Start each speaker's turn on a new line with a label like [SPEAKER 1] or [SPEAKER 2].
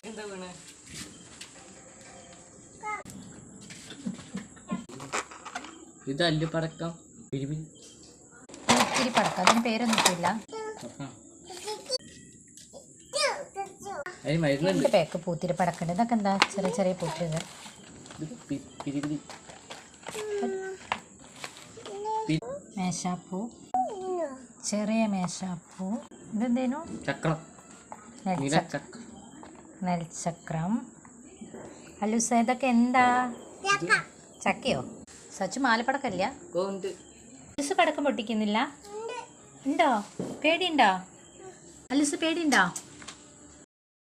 [SPEAKER 1] എന്താ വീണ്? ഇത് അല്ലുപടക്കം.
[SPEAKER 2] പൂത്തിരി പടക്കം, അതിന് പേരൊന്നുമില്ല.
[SPEAKER 1] മരുന്നുണ്ട്.
[SPEAKER 2] പേക്ക് പൂത്തിരി പടക്കണ്ട്. ഇതൊക്കെ എന്താ? ചെറിയ ചെറിയ പൂത്തിരികൾ. മേശാപ്പൂ, ചെറിയ മേശാപ്പൂ. ഇതെന്തേനു?
[SPEAKER 1] ചക്രം.
[SPEAKER 2] നെൽച്ചക്രം. അല്ലൂസ ഇതൊക്കെ എന്താ? ചക്കയോ? സച്ചു മാലപ്പടക്കല്ല? അല്ലൂസ് പടക്കം പൊട്ടിക്കുന്നില്ല? ഉണ്ടോ? പേടിയുണ്ടോ? അല്ലൂസ് പേടിയുണ്ടോ?